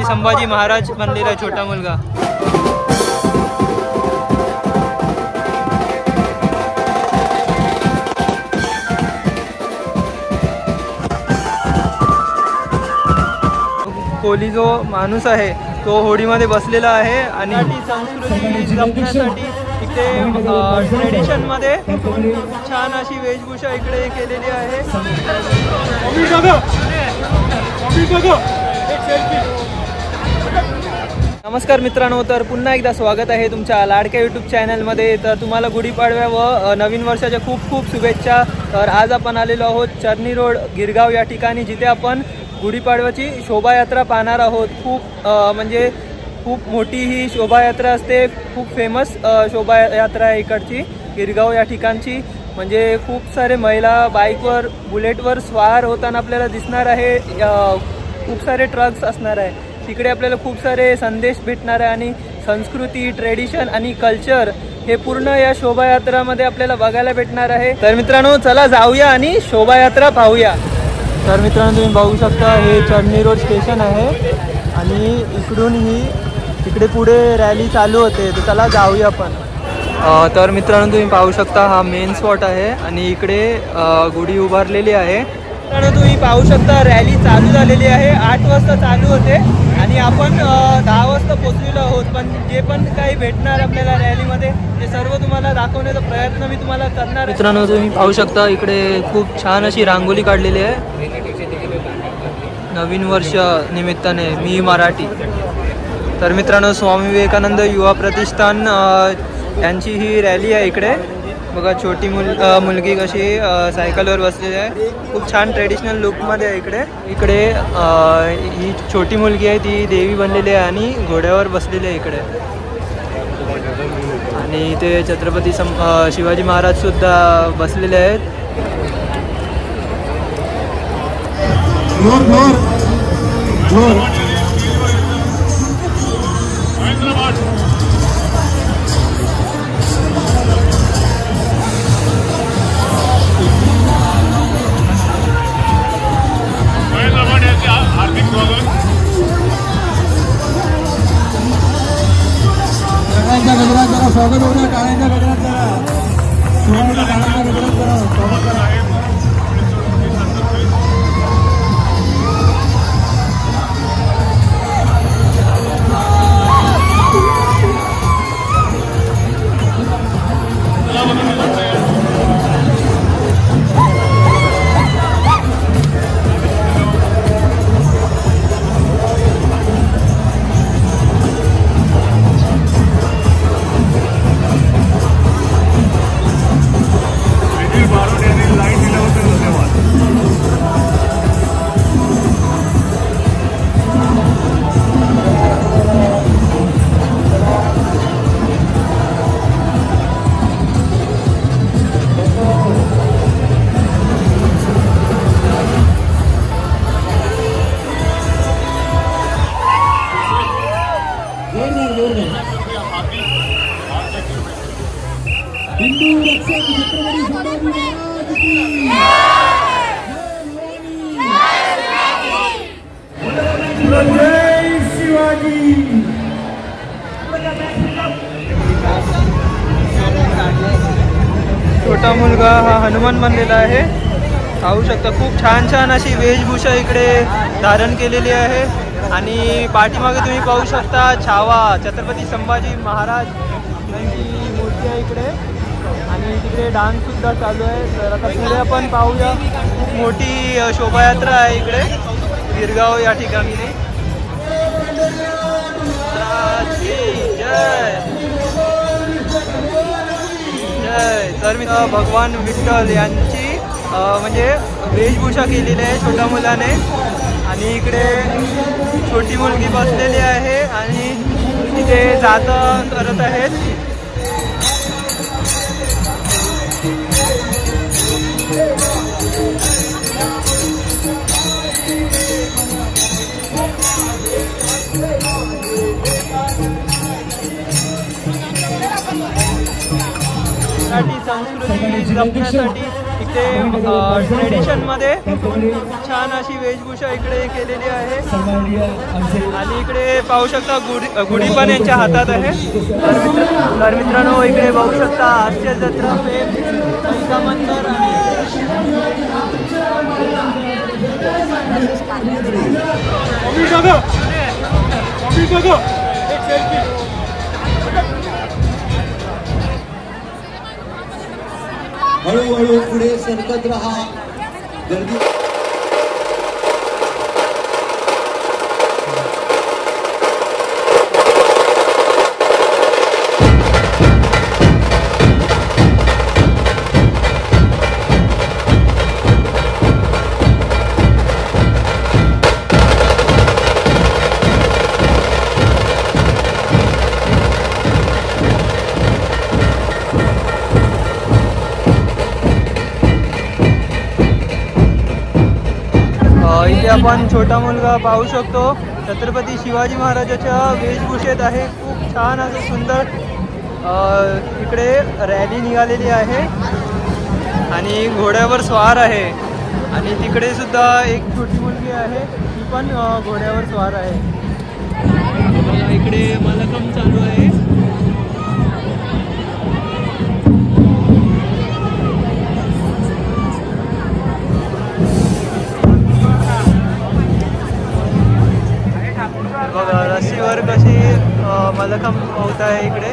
संभाजी महाराज बनलेला छोटा मुलगा। कोली जो माणूस आहे तो होडीमध्ये बसलेला आहे आणि संस्कृती जपण्यासाठी इकडे ट्रेडिशनमध्ये छान अशी वेशभूषा इकडे केलेली आहे। नमस्कार मित्रांनो, तर पुन्हा एकदा स्वागत आहे तुमच्या लाडक्या यूट्यूब चॅनलमध्ये। तर तुम्हाला गुढीपाडव्या व नवीन वर्षाच्या खूप खूप शुभेच्छा। तर आज आपण आलेलो आहोत चर्नी रोड गिरगाव या ठिकाणी, जिथे आपण गुढीपाडव्याची शोभायात्रा पाहणार आहोत। म्हणजे खूप मोठी ही शोभायात्रा असते, खूप फेमस शोभायात्रा आहे इकडची गिरगाव या ठिकाणची। म्हणजे खूप सारे महिला बाईकवर बुलेटवर स्वार होताना आपल्याला दिसणार आहे, खूप सारे ट्रक्स असणार आहे तिकडे। आपल्याला खूप सारे संदेश भेटणार आहे आणि संस्कृती, ट्रेडिशन आणि कल्चर हे पूर्ण या शोभायात्रामध्ये आपल्याला बघायला भेटणार आहे। तर मित्रांनो, चला जाऊया आणि शोभायात्रा पाहूया। तर मित्रांनो, तुम्ही बघू शकता हे चर्नी रोड स्टेशन आहे आणि इकडून ही तिकडे पुढे रॅली चालू होते। तर चला जाऊया आपण। तर मित्रांनो, तुम्ही पाहू शकता हा मेन स्पॉट आहे आणि इकडे गुढी उभारलेली आहे। मित्रांनो, तुम्ही पाहू शकता रॅली चालू झालेली आहे। 8 वाजता चालू होते आणि आपण 10 वाजता पोहोचलेलो आहोत। पण जे पण काही भेटणार आपल्याला रॅलीमध्ये ते सर्व तुम्हाला दाखवण्याचा प्रयत्न मी तुम्हाला करणार। मित्रांनो, तुम्ही पाहू शकता इकडे खूप छान अशी रांगोली काढलेली आहे नवीन वर्ष निमित्ताने मी मराठी। तर मित्रांनो, स्वामी विवेकानंद युवा प्रतिष्ठान यांची ही रॅली आहे इकडे। बघा छोटी मुलगी कशी सायकलवर बसलेली आहे, खूप छान ट्रेडिशनल लुकमध्ये आहे इकडे। ही छोटी मुलगी आहे ती देवी बनलेली आहे आणि घोड्यावर बसलेली आहे इकडे। आणि इथे छत्रपती शिवाजी महाराज सुद्धा बसलेले आहेत। स्वागत हो रहा टाळ्यांच्या गजरात जरा स्वागत करा। छोटा मुलगा हा हनुमान बनलेला आहे। पाहू शकता खूप छान छान अशी वेशभूषा इकडे धारण केलेली आहे। आणि पाठीमागे तुम्ही पाहू शकता छावा छत्रपती संभाजी महाराज यांची मूर्ती आहे इकडे आणि तिकडे डान्स सुद्धा चालू आहे। तर आता पुढे आपण पाहूया, खूप मोठी शोभायात्रा आहे इकडे गिरगाव या ठिकाणी। तर मी भगवान विठ्ठल यांची म्हणजे वेशभूषा केलेली आहे छोट्या मुलाने आणि इकडे छोटी मुलगी बसलेली आहे आणि तिथे जातं करत आहेत। संस्कृती जपण्यासाठी इथे ट्रेडिशनमध्ये छान अशी वेशभूषा इकडे केलेली आहे आणि इकडे पाहू शकता गुढी पण यांच्या हातात आहे. तर मित्रांनो इकडे पाहू शकता हास्य जत्रा मंदिर आणि हळूहळू पुढे सरकत राहा. गर्दी इथे आपण छोटा मुलगा पाहू शकतो. छत्रपती शिवाजी महाराजाच्या वेशभूषेत आहे. खूप छान असं सुंदर इकडे रॅली निघालेली आहे आणि घोड्यावर स्वार आहे आणि तिकडे सुद्धा एक छोटी मुलगी आहे, ती पण घोड्यावर स्वार आहे. इकडे मलकम चालू आहे. बघा रस्सीवर कशी मलकम होत आहे इकडे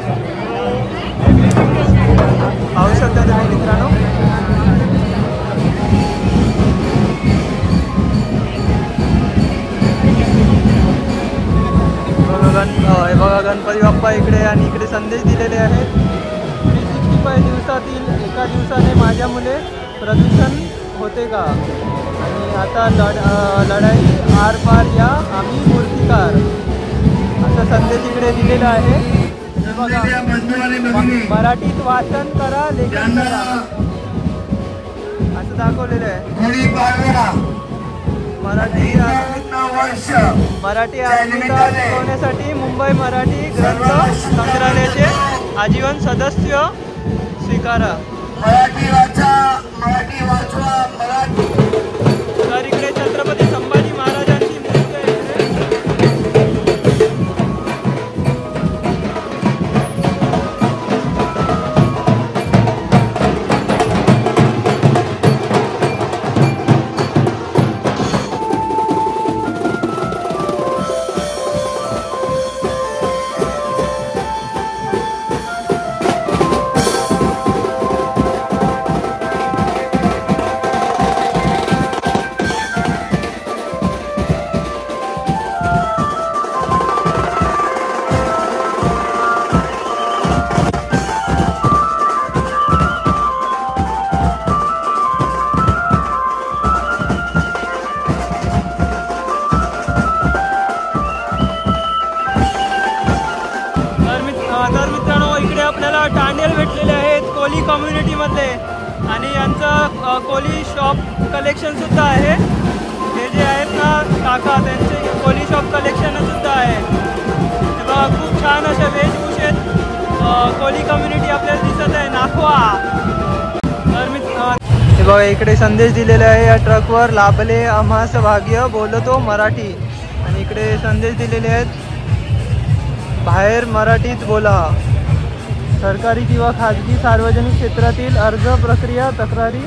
पाहू शकता तुम्ही मित्रांनो. बघा गणपती बाप्पा इकडे आणि इकडे संदेश दिलेले आहेत. 365 दिवसातील एका दिवसाने माझ्या मुले प्रदूषण होते का आणि आता लढाई आर पार या आम्ही मूर्तिकार असा संदेश इकडे दिलेला आहे. बघा मराठीत वाचन करा लेखन करा असं दाखवलेलं आहे. मराठी अस्मिता टिकवण्यासाठी मुंबई मराठी ग्रंथ संग्रहालयाचे आजीवन सदस्य स्वीकारा. तर इकडे छत्रपती संभाजी महाराजांची मूर्ती आहे. तर मित्रांनो इकडे आपल्याला टांडेल भेटलेले आहेत कोली कम्युनिटीमधले आणि यांचं कोली शॉप कलेक्शनसुद्धा आहे. हे जे आहेत ना काका त्यांचे कोली शॉप कलेक्शनसुद्धा आहे. हे बघा खूप छान अशा वेशभूषेत कोली कम्युनिटी आपल्याला दिसत आहे नाखवा. तर हे बघा इकडे संदेश दिलेला आहे या ट्रकवर लाभले आम्हास भाग्य बोलतो मराठी आणि इकडे संदेश दिलेले आहेत बाहेर मराठीत बोला. सरकारी किंवा खाजगी सार्वजनिक क्षेत्रातील अर्ज प्रक्रिया तक्रारी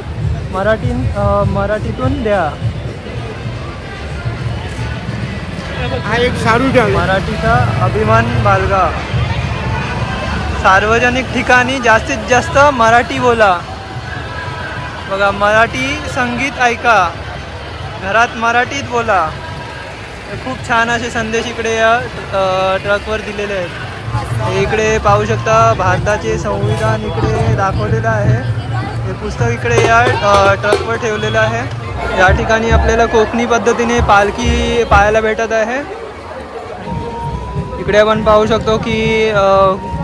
मराठीतून द्या. मराठीचा अभिमान बाळगा. सार्वजनिक ठिकाणी जास्तीत जास्त मराठी बोला. बघा मराठी संगीत ऐका. घरात मराठीत बोला. खूप छान असे संदेश इकडे या ट्रकवर दिलेले आहेत. इकडे पाहू शकता भारताचे संविधान इकडे दाखवलेलं आहे. हे पुस्तक इकडे या ट्रकवर ठेवलेलं आहे. या ठिकाणी आपल्याला कोकणी पद्धतीने पालखी पाहायला भेटत आहे. इकडे आपण पाहू शकतो की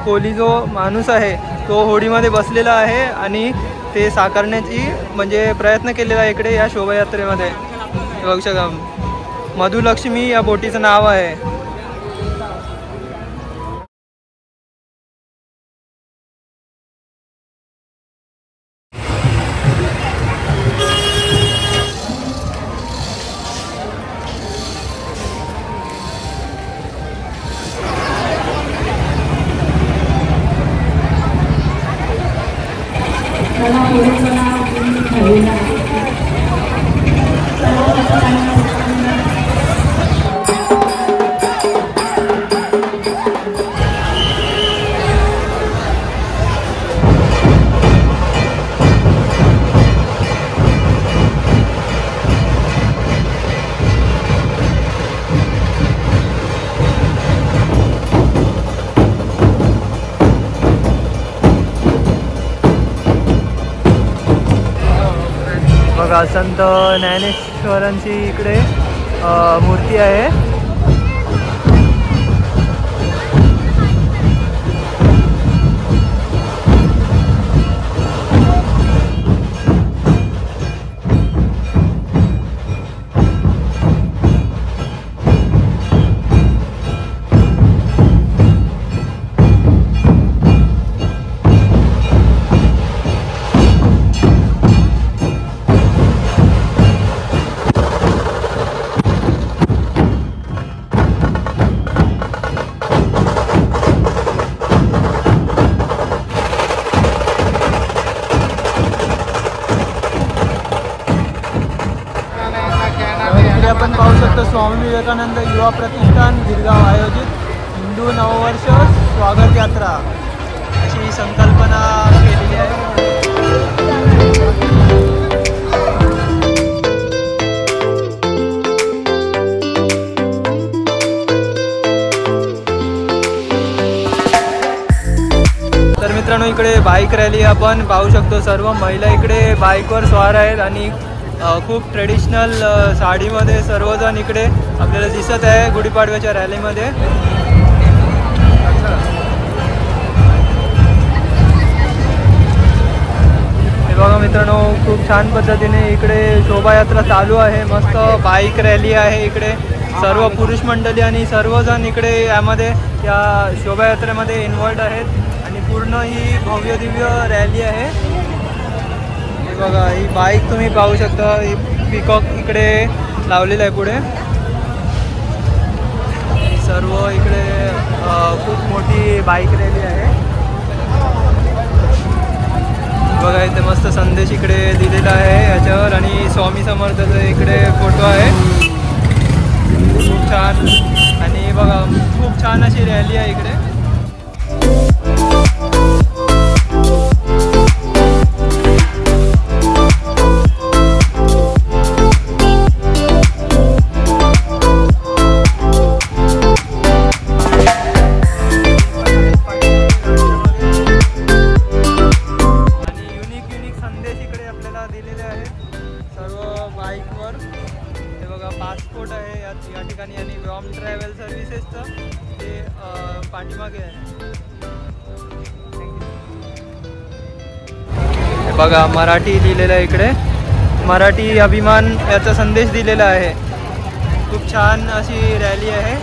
कोली जो माणूस आहे तो होडीमध्ये बसलेला आहे आणि ते साकारण्याची म्हणजे प्रयत्न केलेला आहे इकडे या शोभायात्रेमध्ये. बघू शकता मधुलक्ष्मी या बोटीचं नाव आहे. बघा संत ज्ञानेश्वरांची इकडे मूर्ती आहे. आपण पाहू शकतो स्वामी विवेकानंद युवा प्रतिष्ठान गिरगाव आयोजित हिंदू नववर्ष स्वागत यात्रा अशी संकल्पना केलेली आहे. तर मित्रांनो इकडे बाईक रॅली आपण पाहू शकतो. सर्व महिला इकडे बाईकवर स्वार आहेत आणि खूप ट्रेडिशनल साडीमध्ये सर्वजण इकडे आपल्याला दिसत आहे गुढीपाडव्याच्या रॅलीमध्ये. हे बघा मित्रांनो खूप छान पद्धतीने इकडे शोभायात्रा चालू आहे. मस्त बाईक रॅली आहे इकडे. सर्व पुरुष मंडळी आणि सर्वजण इकडे यामध्ये या शोभायात्रेमध्ये इन्व्हॉल्ड आहेत आणि पूर्ण ही भव्य दिव्य रॅली आहे. बघा ही बाईक तुम्ही पाहू शकता. ही पिकॉक इकडे लावलेलं आहे पुढे. सर्व इकडे खूप मोठी बाईक रॅली आहे. बघा इथे मस्त संदेश इकडे दिलेला आहे याच्यावर आणि स्वामी समर्थाचा इकडे फोटो आहे. खूप छान आणि बघा खूप छान अशी रॅली आहे इकडे. पासपोर्ट आहे या ठिकाणी आणि व्हॉम ट्रॅव्हल सर्व्हिसेसचं ते पाठीमागे आहे. बघा मराठी लिहिलेलं आहे इकडे. मराठी अभिमान याचा संदेश दिलेला आहे. खूप छान अशी रॅली आहे.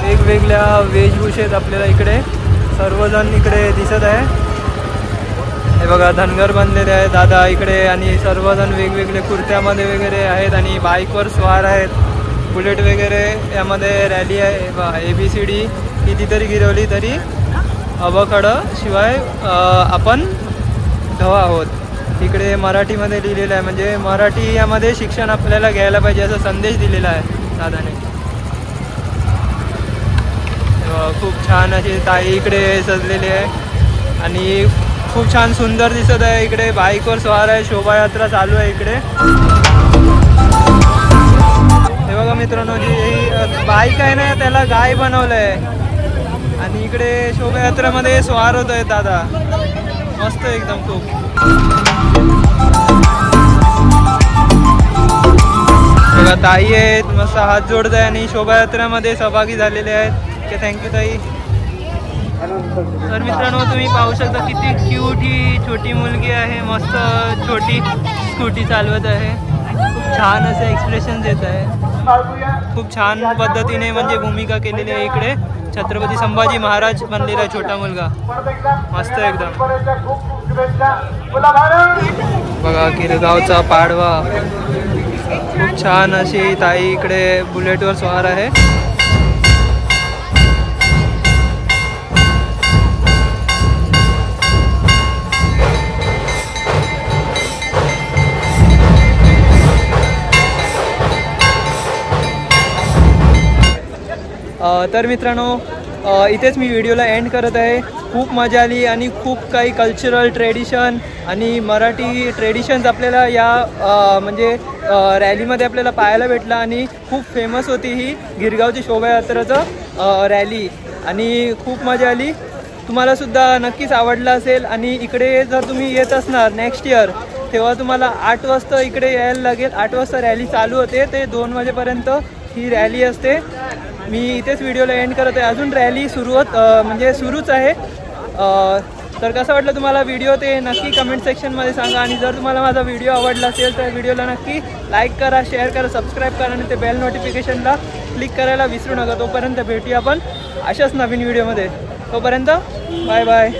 वेगवेगळ्या वेशभूषेत आपल्याला इकडे सर्वजण इकडे दिसत आहे. हे बघा धनगर बनलेले आहेत दादा इकडे आणि सर्वजण वेगवेगळे कुर्त्यामध्ये वगैरे आहेत आणि बाईकवर स्वार आहेत. बुलेट वगैरे यामध्ये रॅली आहे. ABCD कितीतरी गिरवली तरी अवखडं शिवाय आपण धवा आहोत. इकडे मराठीमध्ये लिहिलेलं आहे म्हणजे मराठी यामध्ये शिक्षण आपल्याला घ्यायला पाहिजे असा संदेश दिलेला आहे दादाने. खूप छान अशी ताई इकडे सजलेली आहे आणि खूप छान सुंदर दिसत आहे. इकडे बाईकवर स्वार आहे. शोभायात्रा चालू आहे इकडे. हे बघा मित्रांनो जी बाईक आहे ना त्याला गाय बनवलं आहे आणि इकडे शोभायात्रेमध्ये स्वार होत आहे दादा. मस्त एकदम खूप. बघा ताई आहेत मस्त हात जोडत आहे आणि शोभायात्रेमध्ये सहभागी झालेले आहेत. थँक्यू ताई. तर मित्रांनो तुम्ही पाहू शकता किती क्यूट ही छोटी मुलगी आहे. मस्त छोटी स्कूटी चालवत आहे. खूप छान असे एक्सप्रेशन देत आहे. खूप छान पद्धतीने म्हणजे भूमिका केलेली आहे. इकडे छत्रपती संभाजी महाराज बनलेला आहे छोटा मुलगा. मस्त एकदम. बघा गिरगावचा पाडवा. खूप छान अशी ताई इकडे बुलेटवर स्वार आहे. तर मित्रांनो इथेच मी व्हिडिओला एंड करत आहे. खूप मजा आली आणि खूप काही कल्चरल ट्रेडिशन आणि मराठी ट्रेडिशन्स आपल्याला या म्हणजे रॅलीमध्ये आपल्याला पाहायला भेटलं आणि खूप फेमस होती ही गिरगावची शोभायात्राचं रॅली आणि खूप मजा आली. तुम्हालासुद्धा नक्कीच आवडलं असेल आणि इकडे जर तुम्ही येत असणार नेक्स्ट इयर तेव्हा तुम्हाला 8 वाजता इकडे यायला लागेल. 8 वाजता रॅली चालू होते ते 2 वाजेपर्यंत ही रॅली असते. मी इथेच व्हिडिओला एंड करत आहे. अजून रॅली म्हणजे सुरूच आहे. तर कसं वाटलं तुम्हाला व्हिडिओ ते नक्की कमेंट सेक्शनमध्ये सांगा आणि जर तुम्हाला माझा व्हिडिओ आवडला असेल तर व्हिडिओला नक्की लाईक करा, शेअर करा, सबस्क्राईब करा आणि ते बेल नोटिफिकेशनला क्लिक करायला विसरू नका. तोपर्यंत भेटूया आपण अशाच नवीन व्हिडिओमध्ये. तोपर्यंत बाय बाय.